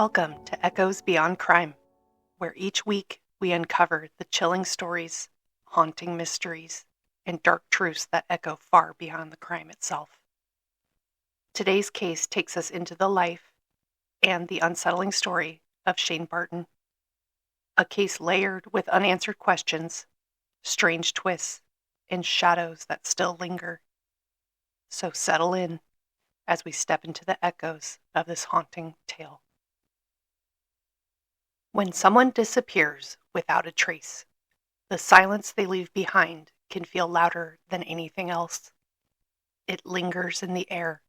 Welcome to Echoes Beyond Crime, where each week we uncover the chilling stories, haunting mysteries, and dark truths that echo far beyond the crime itself. Today's case takes us into the life and the unsettling story of Shane Barton, a case layered with unanswered questions, strange twists, and shadows that still linger. So settle in as we step into the echoes of this haunting tale. When someone disappears without a trace, the silence they leave behind can feel louder than anything else. It lingers in the air,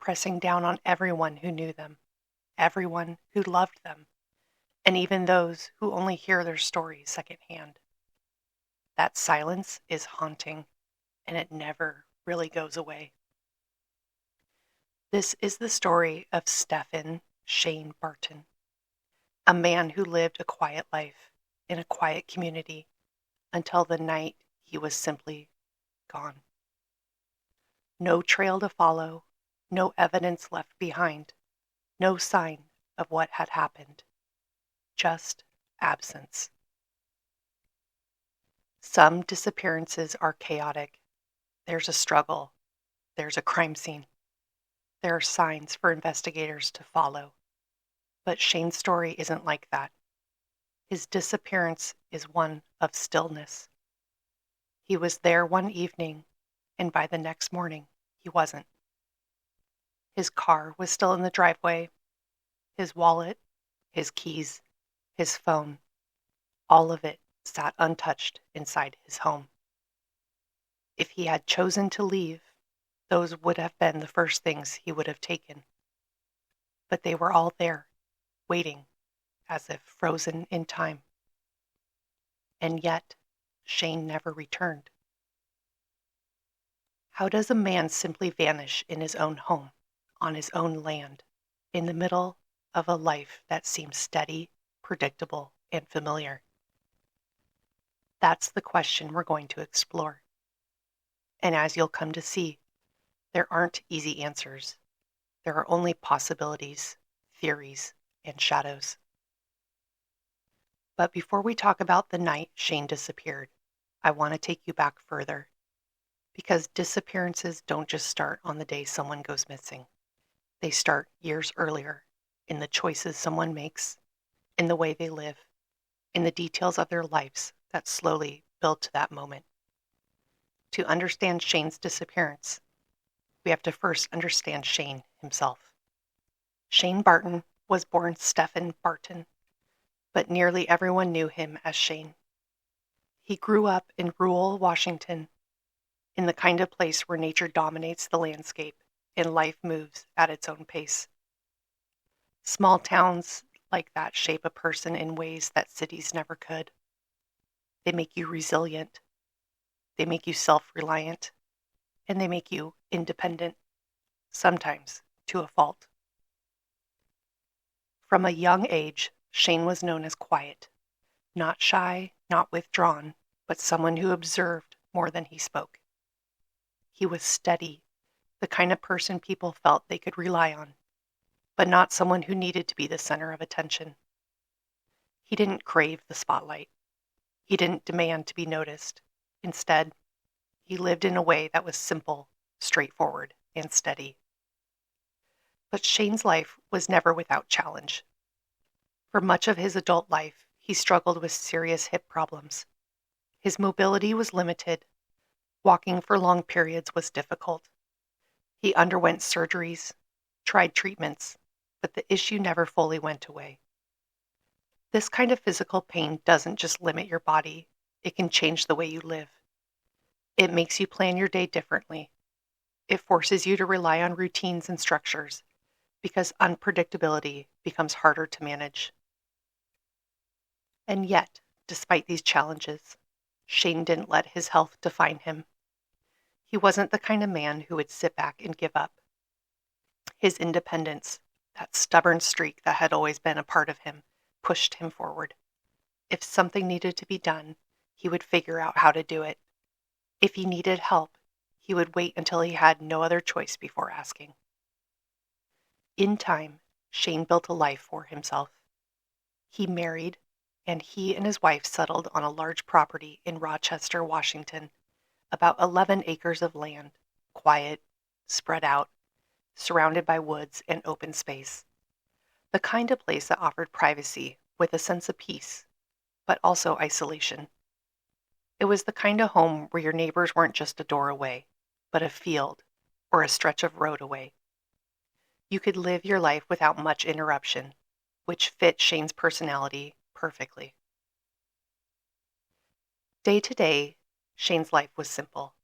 pressing down on everyone who knew them, everyone who loved them, and even those who only hear their stories secondhand. That silence is haunting, and it never really goes away. This is the story of Stephan Shane Barton, a man who lived a quiet life in a quiet community until the night he was simply gone. No trail to follow, no evidence left behind, no sign of what had happened, just absence. Some disappearances are chaotic. There's a struggle. There's a crime scene. There are signs for investigators to follow. But Shane's story isn't like that. His disappearance is one of stillness. He was there one evening, and by the next morning, he wasn't. His car was still in the driveway. His wallet, his keys, his phone, all of it sat untouched inside his home. If he had chosen to leave, those would have been the first things he would have taken. But they were all there, waiting, as if frozen in time. And yet, Shane never returned. How does a man simply vanish in his own home, on his own land, in the middle of a life that seems steady, predictable, and familiar? That's the question we're going to explore. And as you'll come to see, there aren't easy answers. There are only possibilities, theories, and shadows. But before we talk about the night Shane disappeared, I want to take you back further. Because disappearances don't just start on the day someone goes missing. They start years earlier, in the choices someone makes, in the way they live, in the details of their lives that slowly build to that moment. To understand Shane's disappearance, we have to first understand Shane himself. Shane Barton was born Stephan Barton, but nearly everyone knew him as Shane. He grew up in rural Washington, in the kind of place where nature dominates the landscape and life moves at its own pace. Small towns like that shape a person in ways that cities never could. They make you resilient, they make you self-reliant, and they make you independent, sometimes to a fault. From a young age, Shane was known as quiet, not shy, not withdrawn, but someone who observed more than he spoke. He was steady, the kind of person people felt they could rely on, but not someone who needed to be the center of attention. He didn't crave the spotlight. He didn't demand to be noticed. Instead, he lived in a way that was simple, straightforward, and steady. But Shane's life was never without challenge. For much of his adult life, he struggled with serious hip problems. His mobility was limited. Walking for long periods was difficult. He underwent surgeries, tried treatments, but the issue never fully went away. This kind of physical pain doesn't just limit your body, it can change the way you live. It makes you plan your day differently. It forces you to rely on routines and structures, because unpredictability becomes harder to manage. And yet, despite these challenges, Shane didn't let his health define him. He wasn't the kind of man who would sit back and give up. His independence, that stubborn streak that had always been a part of him, pushed him forward. If something needed to be done, he would figure out how to do it. If he needed help, he would wait until he had no other choice before asking. In time, Shane built a life for himself. He married, and he and his wife settled on a large property in Rochester, Washington, about 11 acres of land, quiet, spread out, surrounded by woods and open space. The kind of place that offered privacy with a sense of peace, but also isolation. It was the kind of home where your neighbors weren't just a door away, but a field or a stretch of road away. You could live your life without much interruption, which fit Shane's personality perfectly. Day to day, Shane's life was simple,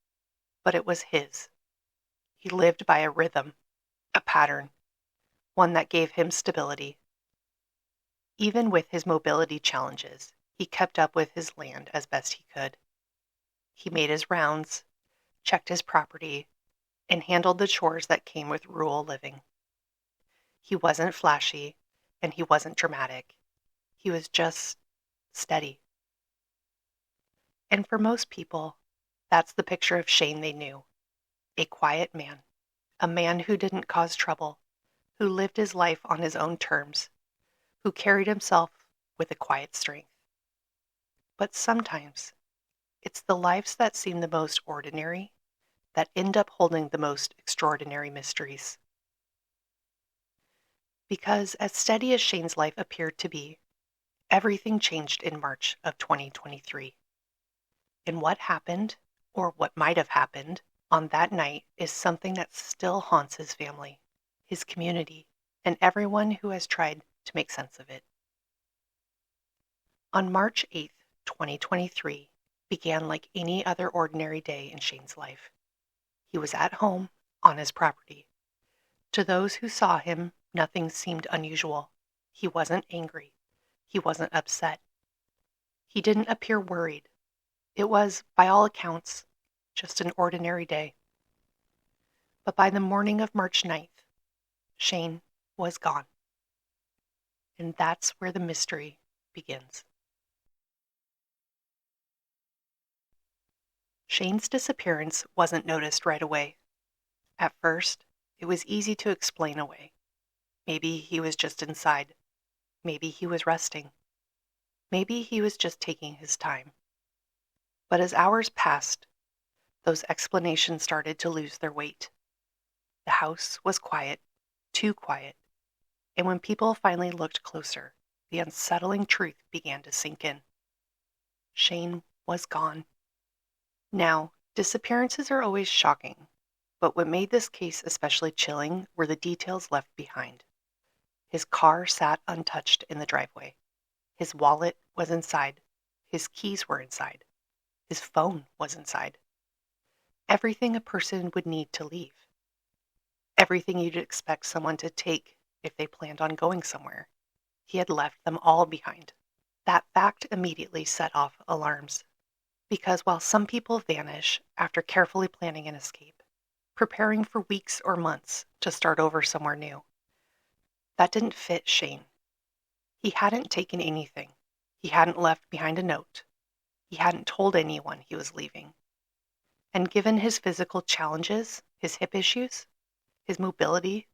but it was his. He lived by a rhythm, a pattern, one that gave him stability. Even with his mobility challenges, he kept up with his land as best he could. He made his rounds, checked his property, and handled the chores that came with rural living. He wasn't flashy, and he wasn't dramatic. He was just steady. And for most people, that's the picture of Shane they knew. A quiet man, a man who didn't cause trouble, who lived his life on his own terms, who carried himself with a quiet strength. But sometimes, it's the lives that seem the most ordinary that end up holding the most extraordinary mysteries. Because as steady as Shane's life appeared to be, everything changed in March of 2023. And what happened, or what might have happened, on that night is something that still haunts his family, his community, and everyone who has tried to make sense of it. On March 8th, 2023, began like any other ordinary day in Shane's life. He was at home, on his property. To those who saw him, nothing seemed unusual. He wasn't angry. He wasn't upset. He didn't appear worried. It was, by all accounts, just an ordinary day. But by the morning of March 9th, Shane was gone. And that's where the mystery begins. Shane's disappearance wasn't noticed right away. At first, it was easy to explain away. Maybe he was just inside. Maybe he was resting. Maybe he was just taking his time. But as hours passed, those explanations started to lose their weight. The house was quiet, too quiet, and when people finally looked closer, the unsettling truth began to sink in. Shane was gone. Now, disappearances are always shocking, but what made this case especially chilling were the details left behind. His car sat untouched in the driveway. His wallet was inside. His keys were inside. His phone was inside. Everything a person would need to leave. Everything you'd expect someone to take if they planned on going somewhere. He had left them all behind. That fact immediately set off alarms. Because while some people vanish after carefully planning an escape, preparing for weeks or months to start over somewhere new, that didn't fit Shane. He hadn't taken anything. He hadn't left behind a note. He hadn't told anyone he was leaving. And given his physical challenges, his hip issues, his mobility,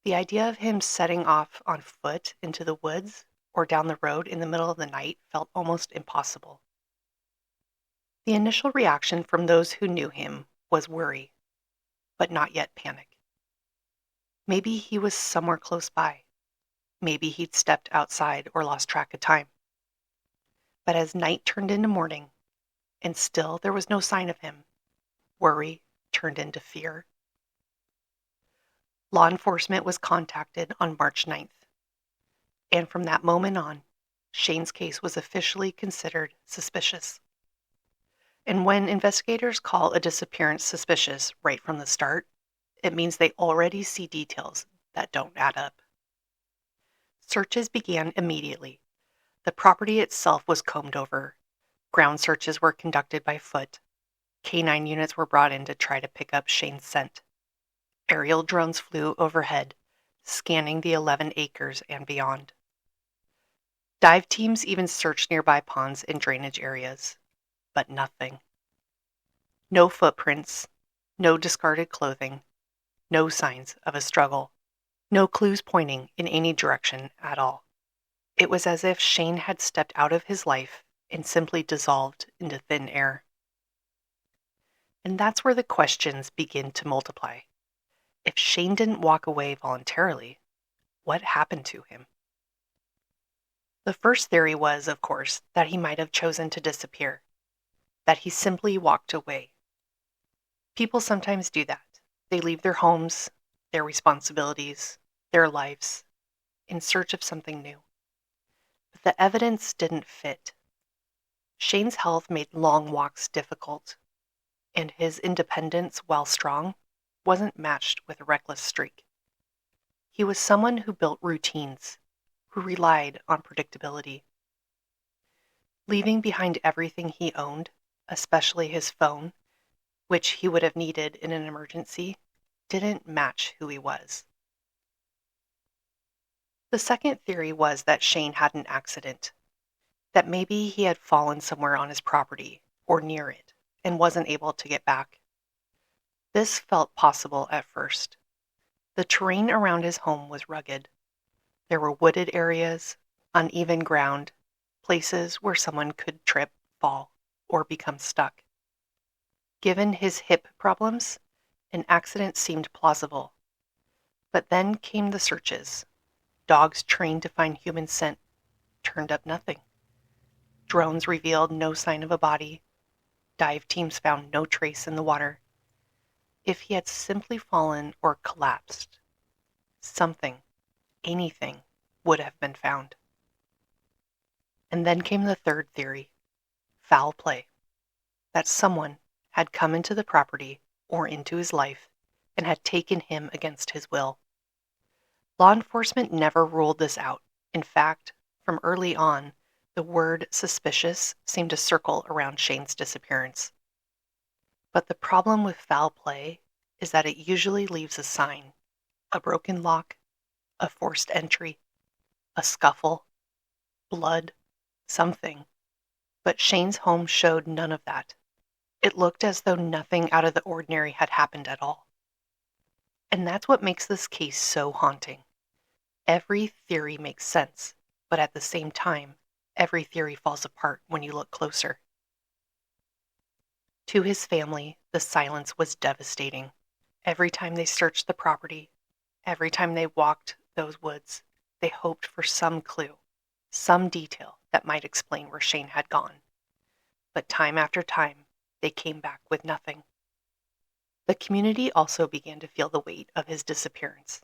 the idea of him setting off on foot into the woods or down the road in the middle of the night felt almost impossible. The initial reaction from those who knew him was worry, but not yet panic. Maybe he was somewhere close by. Maybe he'd stepped outside or lost track of time. But as night turned into morning, and still there was no sign of him, worry turned into fear. Law enforcement was contacted on March 9th, and from that moment on, Shane's case was officially considered suspicious. And when investigators call a disappearance suspicious right from the start, it means they already see details that don't add up. Searches began immediately. The property itself was combed over. Ground searches were conducted by foot. Canine units were brought in to try to pick up Shane's scent. Aerial drones flew overhead, scanning the 11 acres and beyond. Dive teams even searched nearby ponds and drainage areas, but nothing. No footprints, no discarded clothing, no signs of a struggle. No clues pointing in any direction at all. It was as if Shane had stepped out of his life and simply dissolved into thin air. And that's where the questions begin to multiply. If Shane didn't walk away voluntarily, what happened to him? The first theory was, of course, that he might have chosen to disappear, that he simply walked away. People sometimes do that. They leave their homes, their responsibilities, their lives, in search of something new. But the evidence didn't fit. Shane's health made long walks difficult, and his independence, while strong, wasn't matched with a reckless streak. He was someone who built routines, who relied on predictability. Leaving behind everything he owned, especially his phone, which he would have needed in an emergency, didn't match who he was. The second theory was that Shane had an accident, that maybe he had fallen somewhere on his property or near it and wasn't able to get back. This felt possible at first. The terrain around his home was rugged. There were wooded areas, uneven ground, places where someone could trip, fall, or become stuck. Given his hip problems, an accident seemed plausible. But then came the searches. Dogs trained to find human scent turned up nothing. Drones revealed no sign of a body. Dive teams found no trace in the water. If he had simply fallen or collapsed, something, anything, would have been found. And then came the third theory, foul play, that someone had come into the property or into his life and had taken him against his will. Law enforcement never ruled this out. In fact, from early on, the word suspicious seemed to circle around Shane's disappearance. But the problem with foul play is that it usually leaves a sign, a broken lock, a forced entry, a scuffle, blood, something. But Shane's home showed none of that. It looked as though nothing out of the ordinary had happened at all. And that's what makes this case so haunting. Every theory makes sense, but at the same time, every theory falls apart when you look closer. To his family, the silence was devastating. Every time they searched the property, every time they walked those woods, they hoped for some clue, some detail that might explain where Shane had gone. But time after time, they came back with nothing. The community also began to feel the weight of his disappearance.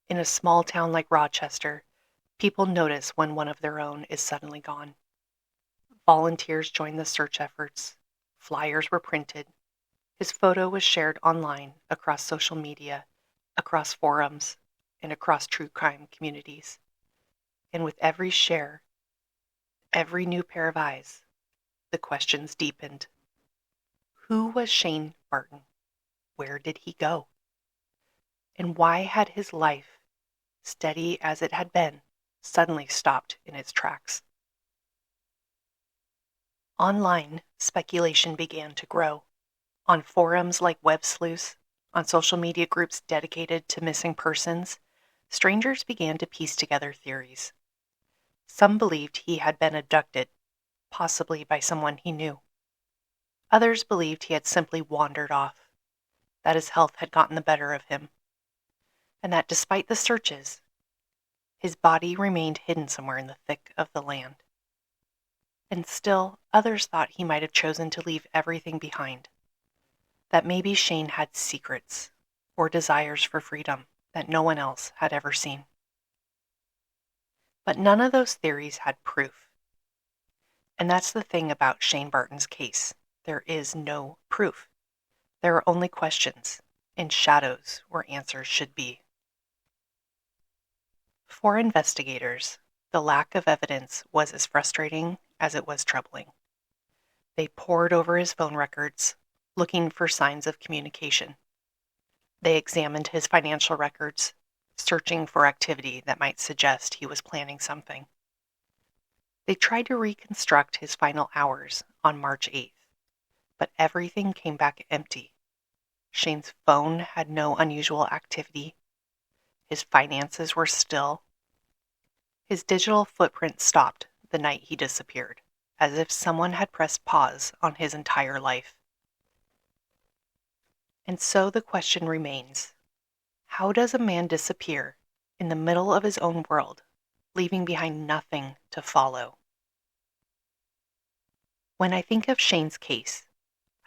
In a small town like Rochester, people notice when one of their own is suddenly gone. Volunteers joined the search efforts. Flyers were printed. His photo was shared online, across social media, across forums, and across true crime communities. And with every share, every new pair of eyes, the questions deepened. Who was Shane Barton? Where did he go? And why had his life, steady as it had been, suddenly stopped in its tracks? Online, speculation began to grow. On forums like Web Sleuths, on social media groups dedicated to missing persons, strangers began to piece together theories. Some believed he had been abducted, possibly by someone he knew. Others believed he had simply wandered off, that his health had gotten the better of him, and that despite the searches, his body remained hidden somewhere in the thick of the land. And still, others thought he might have chosen to leave everything behind, that maybe Shane had secrets or desires for freedom that no one else had ever seen. But none of those theories had proof. And that's the thing about Shane Barton's case. There is no proof. There are only questions and shadows where answers should be. For investigators, the lack of evidence was as frustrating as it was troubling. They pored over his phone records, looking for signs of communication. They examined his financial records, searching for activity that might suggest he was planning something. They tried to reconstruct his final hours on March 8th, but everything came back empty. Shane's phone had no unusual activity. His finances were still. His digital footprint stopped the night he disappeared, as if someone had pressed pause on his entire life. And so the question remains, how does a man disappear in the middle of his own world, leaving behind nothing to follow? When I think of Shane's case,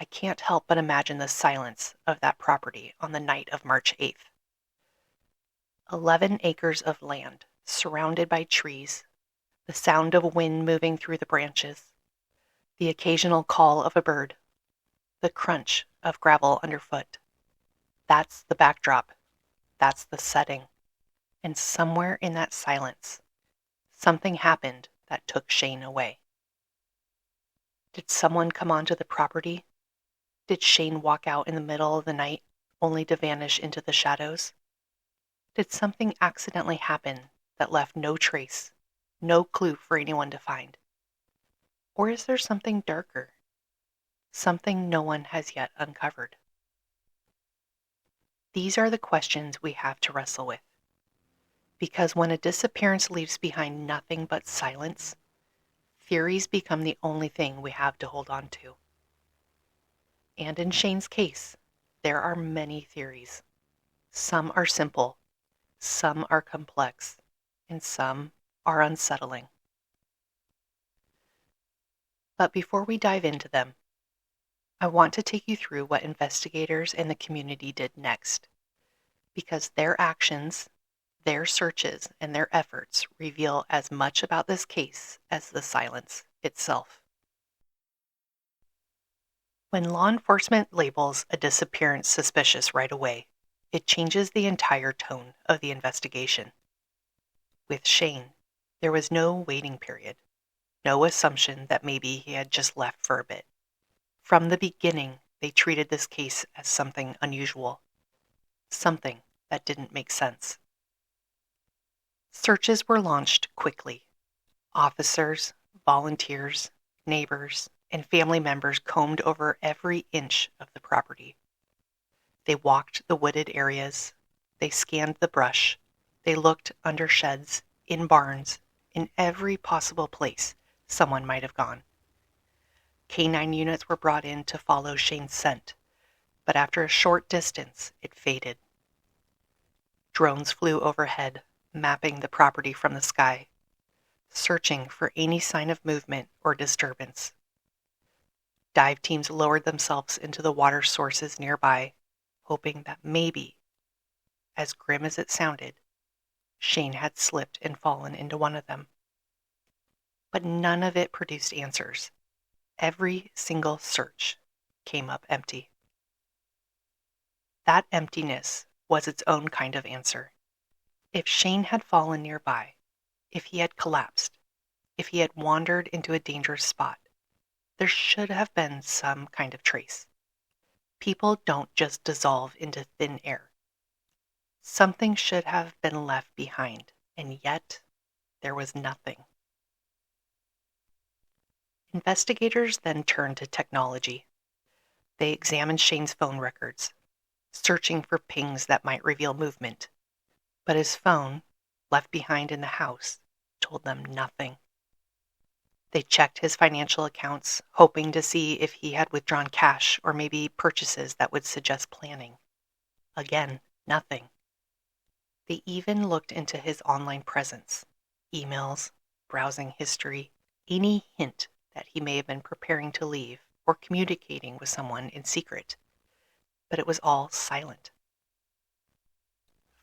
I can't help but imagine the silence of that property on the night of March 8th. 11 acres of land, surrounded by trees, the sound of wind moving through the branches, the occasional call of a bird, the crunch of gravel underfoot. That's the backdrop. That's the setting. And somewhere in that silence, something happened that took Shane away. Did someone come onto the property? Did Shane walk out in the middle of the night, only to vanish into the shadows? Did something accidentally happen that left no trace, no clue for anyone to find? Or is there something darker? Something no one has yet uncovered? These are the questions we have to wrestle with. Because when a disappearance leaves behind nothing but silence, theories become the only thing we have to hold on to. And in Shane's case, there are many theories. Some are simple, some are complex, and some are unsettling. But before we dive into them, I want to take you through what investigators and the community did next, because their actions, their searches, and their efforts reveal as much about this case as the silence itself. When law enforcement labels a disappearance suspicious right away, it changes the entire tone of the investigation. With Shane, there was no waiting period, no assumption that maybe he had just left for a bit. From the beginning, they treated this case as something unusual, something that didn't make sense. Searches were launched quickly. Officers, volunteers, neighbors, and family members combed over every inch of the property. They walked the wooded areas. They scanned the brush. They looked under sheds, in barns, in every possible place someone might have gone. Canine units were brought in to follow Shane's scent, but after a short distance, it faded. Drones flew overhead, mapping the property from the sky, searching for any sign of movement or disturbance. Dive teams lowered themselves into the water sources nearby, hoping that maybe, as grim as it sounded, Shane had slipped and fallen into one of them. But none of it produced answers. Every single search came up empty. That emptiness was its own kind of answer. If Shane had fallen nearby, if he had collapsed, if he had wandered into a dangerous spot, there should have been some kind of trace. People don't just dissolve into thin air. Something should have been left behind, and yet there was nothing. Investigators then turned to technology. They examined Shane's phone records, searching for pings that might reveal movement. But his phone, left behind in the house, told them nothing. They checked his financial accounts, hoping to see if he had withdrawn cash or maybe purchases that would suggest planning. Again, nothing. They even looked into his online presence, emails, browsing history, any hint that he may have been preparing to leave or communicating with someone in secret. But it was all silent.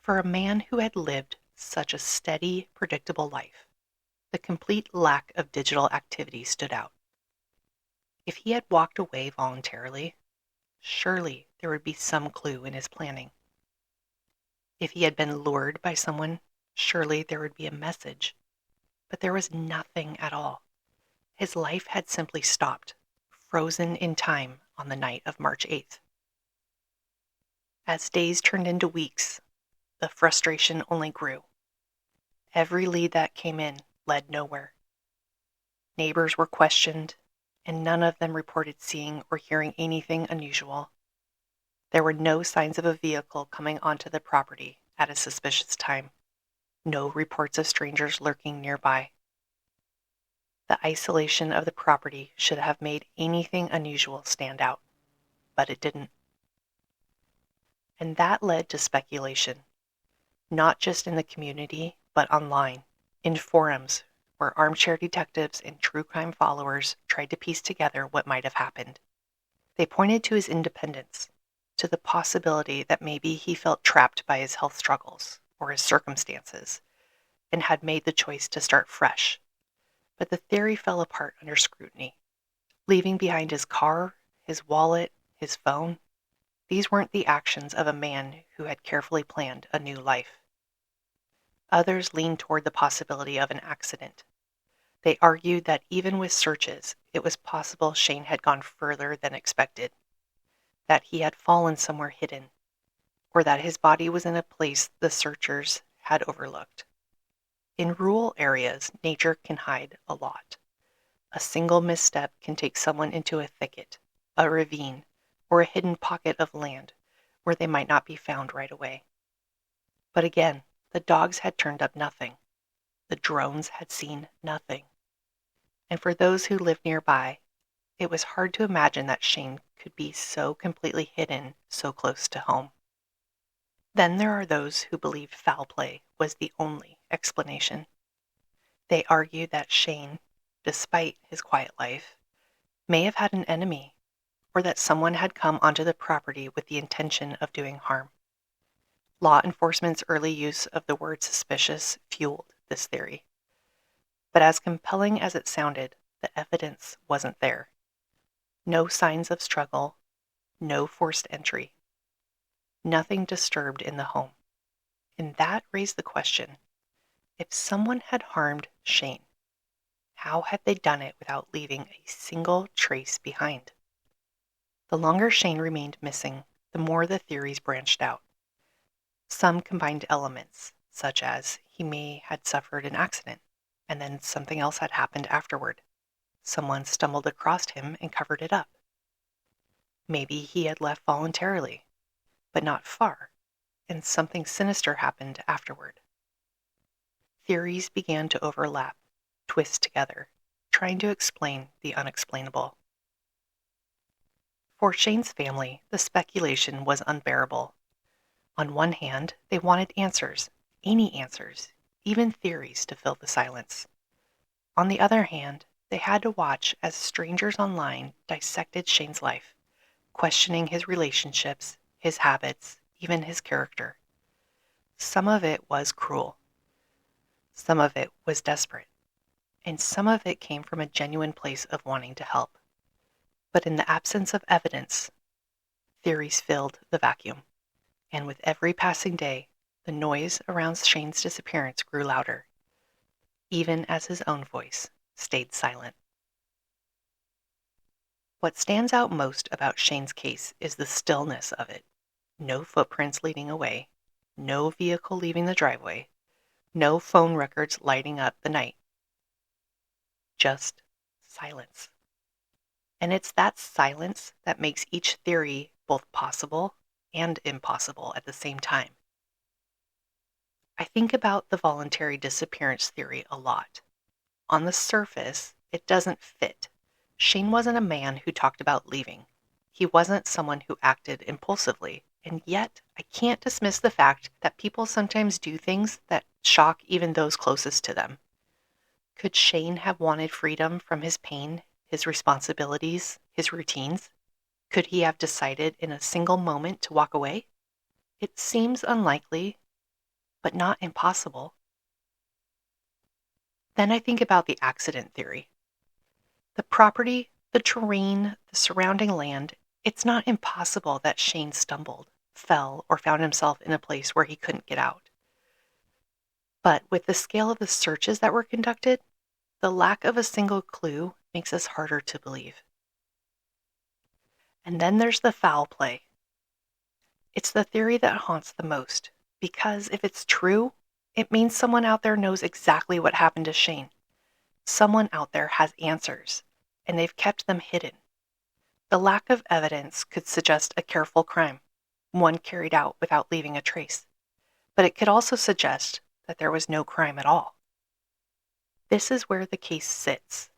For a man who had lived such a steady, predictable life, the complete lack of digital activity stood out. If he had walked away voluntarily, surely there would be some clue in his planning. If he had been lured by someone, surely there would be a message. But there was nothing at all. His life had simply stopped, frozen in time on the night of March 8th. As days turned into weeks, the frustration only grew. Every lead that came in led nowhere. Neighbors were questioned, and none of them reported seeing or hearing anything unusual. There were no signs of a vehicle coming onto the property at a suspicious time. No reports of strangers lurking nearby. The isolation of the property should have made anything unusual stand out, but it didn't. And that led to speculation, not just in the community, but online, in forums where armchair detectives and true crime followers tried to piece together what might have happened. They pointed to his independence, to the possibility that maybe he felt trapped by his health struggles or his circumstances and had made the choice to start fresh. But the theory fell apart under scrutiny, leaving behind his car, his wallet, his phone. These weren't the actions of a man who had carefully planned a new life. Others leaned toward the possibility of an accident. They argued that even with searches, it was possible Shane had gone further than expected, that he had fallen somewhere hidden, or that his body was in a place the searchers had overlooked. In rural areas, nature can hide a lot. A single misstep can take someone into a thicket, a ravine, or a hidden pocket of land where they might not be found right away. But again, the dogs had turned up nothing. The drones had seen nothing. And for those who lived nearby, it was hard to imagine that Shane could be so completely hidden so close to home. Then there are those who believed foul play was the only explanation. They argued that Shane, despite his quiet life, may have had an enemy, or that someone had come onto the property with the intention of doing harm. Law enforcement's early use of the word suspicious fueled this theory. But as compelling as it sounded, the evidence wasn't there. No signs of struggle, no forced entry. Nothing disturbed in the home. And that raised the question, if someone had harmed Shane, how had they done it without leaving a single trace behind? The longer Shane remained missing, the more the theories branched out. Some combined elements, such as he may had suffered an accident, and then something else had happened afterward. Someone stumbled across him and covered it up. Maybe he had left voluntarily, but not far, and something sinister happened afterward. Theories began to overlap, twist together, trying to explain the unexplainable. For Shane's family, the speculation was unbearable. On one hand, they wanted answers, any answers, even theories to fill the silence. On the other hand, they had to watch as strangers online dissected Shane's life, questioning his relationships, his habits, even his character. Some of it was cruel. Some of it was desperate. And some of it came from a genuine place of wanting to help. But in the absence of evidence, theories filled the vacuum. And with every passing day, the noise around Shane's disappearance grew louder, even as his own voice stayed silent. What stands out most about Shane's case is the stillness of it. No footprints leading away, no vehicle leaving the driveway, no phone records lighting up the night. Just silence. And it's that silence that makes each theory both possible and impossible at the same time. I think about the voluntary disappearance theory a lot. On the surface, it doesn't fit. Shane wasn't a man who talked about leaving. He wasn't someone who acted impulsively. And yet, I can't dismiss the fact that people sometimes do things that shock even those closest to them. Could Shane have wanted freedom from his pain, his responsibilities, his routines? Could he have decided in a single moment to walk away? It seems unlikely, but not impossible. Then I think about the accident theory. The property, the terrain, the surrounding land, it's not impossible that Shane stumbled, fell, or found himself in a place where he couldn't get out. But with the scale of the searches that were conducted, the lack of a single clue makes this harder to believe. And then there's the foul play. It's the theory that haunts the most, because if it's true, it means someone out there knows exactly what happened to Shane. Someone out there has answers, and they've kept them hidden. The lack of evidence could suggest a careful crime, one carried out without leaving a trace. but it could also suggest that there was no crime at all. This is where the case sits,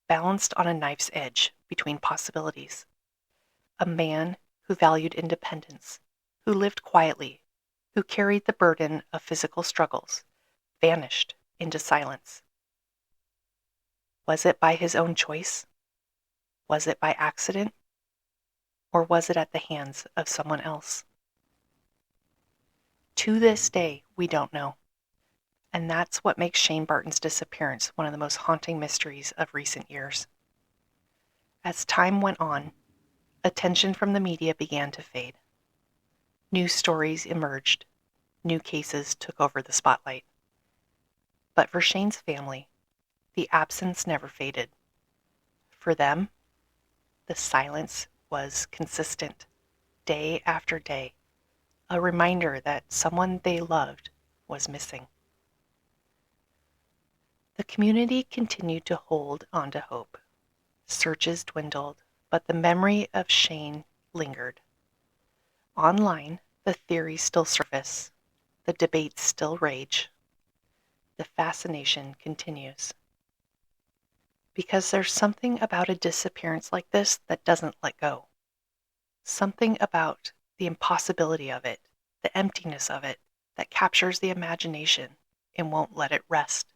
balanced on a knife's edge between possibilities. A man who valued independence, who lived quietly, who carried the burden of physical struggles, vanished into silence. Was it by his own choice? Was it by accident? Or was it at the hands of someone else? To this day, we don't know. And that's what makes Shane Barton's disappearance one of the most haunting mysteries of recent years. As time went on, attention from the media began to fade. New stories emerged. New cases took over the spotlight. But for Shane's family, the absence never faded. For them, the silence was consistent, day after day, a reminder that someone they loved was missing. The community continued to hold on to hope. Searches dwindled, but the memory of Shane lingered. Online, the theories still surface, the debates still rage. The fascination continues. Because there's something about a disappearance like this that doesn't let go. Something about the impossibility of it, the emptiness of it, that captures the imagination and won't let it rest.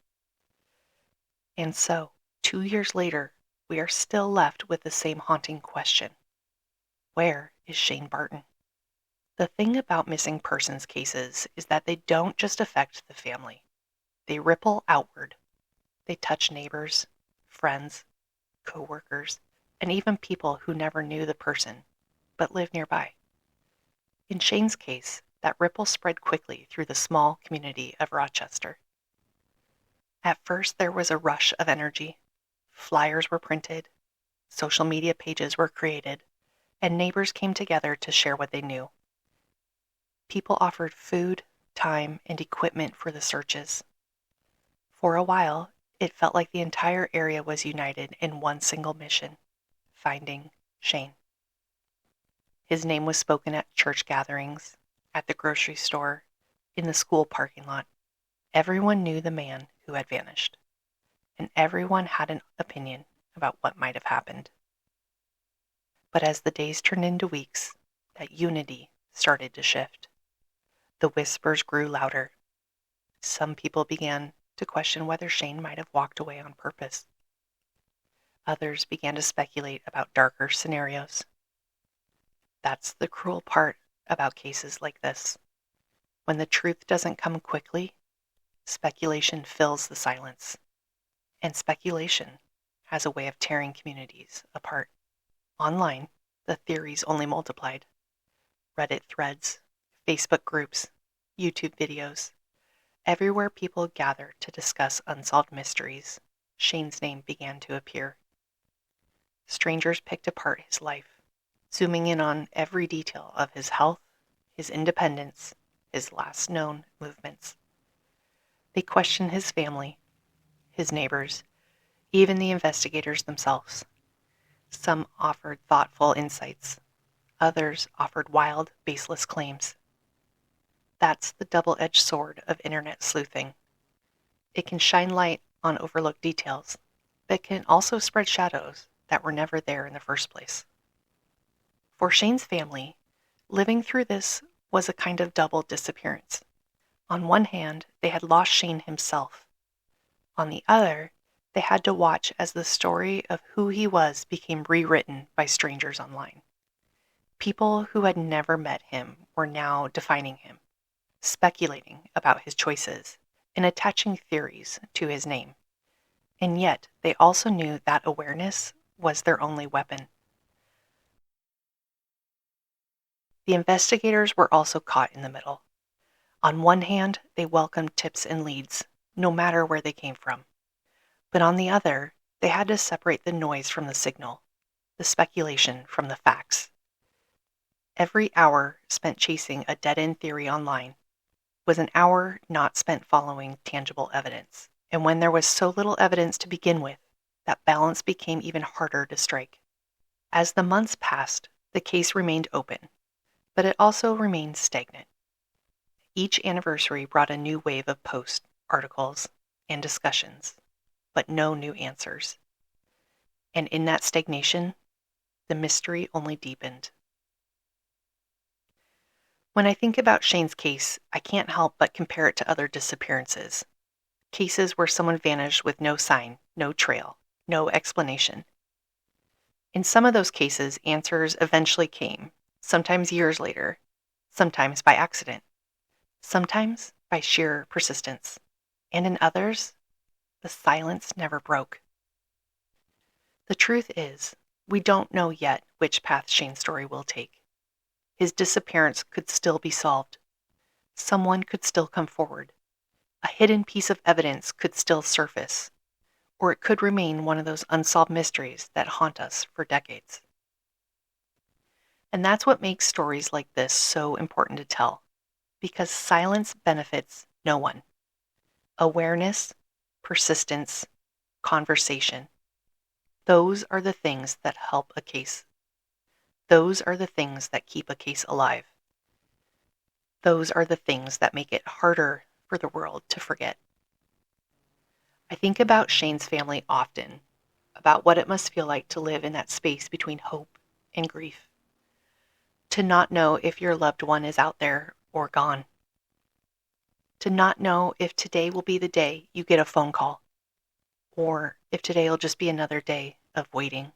And so, 2 years later, we are still left with the same haunting question. Where is Shane Barton? The thing about missing persons cases is that they don't just affect the family. They ripple outward. They touch neighbors, friends, co-workers, and even people who never knew the person, but live nearby. In Shane's case, that ripple spread quickly through the small community of Rochester. At first, there was a rush of energy. Flyers were printed, social media pages were created, and neighbors came together to share what they knew. People offered food, time, and equipment for the searches. For a while, it felt like the entire area was united in one single mission: finding Shane. His name was spoken at church gatherings, at the grocery store, in the school parking lot. Everyone knew the man who had vanished, and everyone had an opinion about what might have happened. But as the days turned into weeks, that unity started to shift. The whispers grew louder. Some people began to question whether Shane might have walked away on purpose. Others began to speculate about darker scenarios. That's the cruel part about cases like this. When the truth doesn't come quickly, speculation fills the silence. And speculation has a way of tearing communities apart. Online, the theories only multiplied. Reddit threads, Facebook groups, YouTube videos. Everywhere people gathered to discuss unsolved mysteries, Shane's name began to appear. Strangers picked apart his life, zooming in on every detail of his health, his independence, his last known movements. They questioned his family, his neighbors, even the investigators themselves. Some offered thoughtful insights. Others offered wild, baseless claims. That's the double-edged sword of internet sleuthing. It can shine light on overlooked details, but can also spread shadows that were never there in the first place. For Shane's family, living through this was a kind of double disappearance. On one hand, they had lost Shane himself. On the other, they had to watch as the story of who he was became rewritten by strangers online. People who had never met him were now defining him, speculating about his choices, and attaching theories to his name. And yet, they also knew that awareness was their only weapon. The investigators were also caught in the middle. On one hand, they welcomed tips and leads, no matter where they came from. But on the other, they had to separate the noise from the signal, the speculation from the facts. Every hour spent chasing a dead-end theory online was an hour not spent following tangible evidence. And when there was so little evidence to begin with, that balance became even harder to strike. As the months passed, the case remained open, but it also remained stagnant. Each anniversary brought a new wave of posts, articles, and discussions, but no new answers. And in that stagnation, the mystery only deepened. When I think about Shane's case, I can't help but compare it to other disappearances. Cases where someone vanished with no sign, no trail, no explanation. In some of those cases, answers eventually came, sometimes years later, sometimes by accident, sometimes by sheer persistence, and in others, the silence never broke. The truth is, we don't know yet which path Shane's story will take. His disappearance could still be solved. Someone could still come forward. A hidden piece of evidence could still surface, or it could remain one of those unsolved mysteries that haunt us for decades. And that's what makes stories like this so important to tell, because silence benefits no one. Awareness, persistence, conversation. Those are the things that help a case. Those are the things that keep a case alive. Those are the things that make it harder for the world to forget. I think about Shane's family often, about what it must feel like to live in that space between hope and grief. To not know if your loved one is out there or gone. To not know if today will be the day you get a phone call, or if today will just be another day of waiting.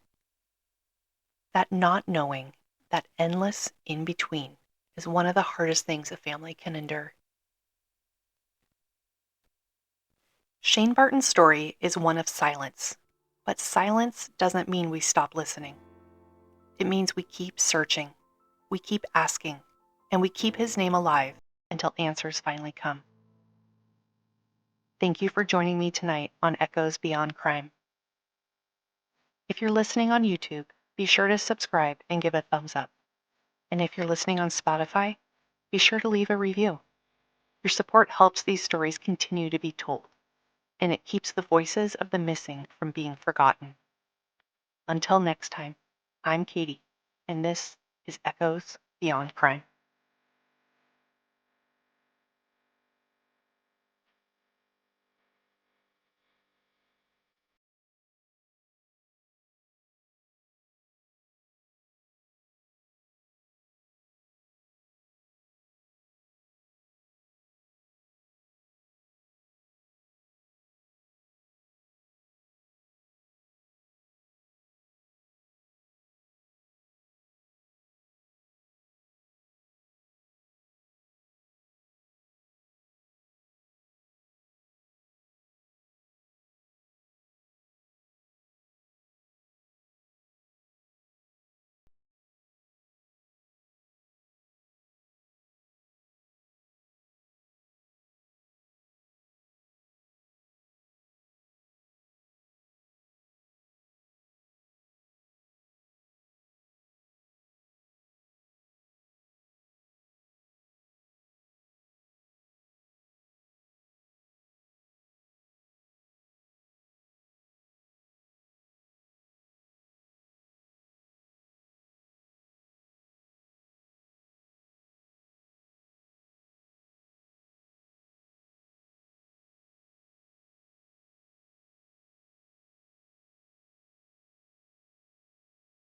That not knowing, that endless in-between, is one of the hardest things a family can endure. Shane Barton's story is one of silence, but silence doesn't mean we stop listening. It means we keep searching, we keep asking, and we keep his name alive until answers finally come. Thank you for joining me tonight on Echoes Beyond Crime. If you're listening on YouTube, be sure to subscribe and give a thumbs up. And if you're listening on Spotify, be sure to leave a review. Your support helps these stories continue to be told, and it keeps the voices of the missing from being forgotten. Until next time, I'm Katie, and this is Echoes Beyond Crime.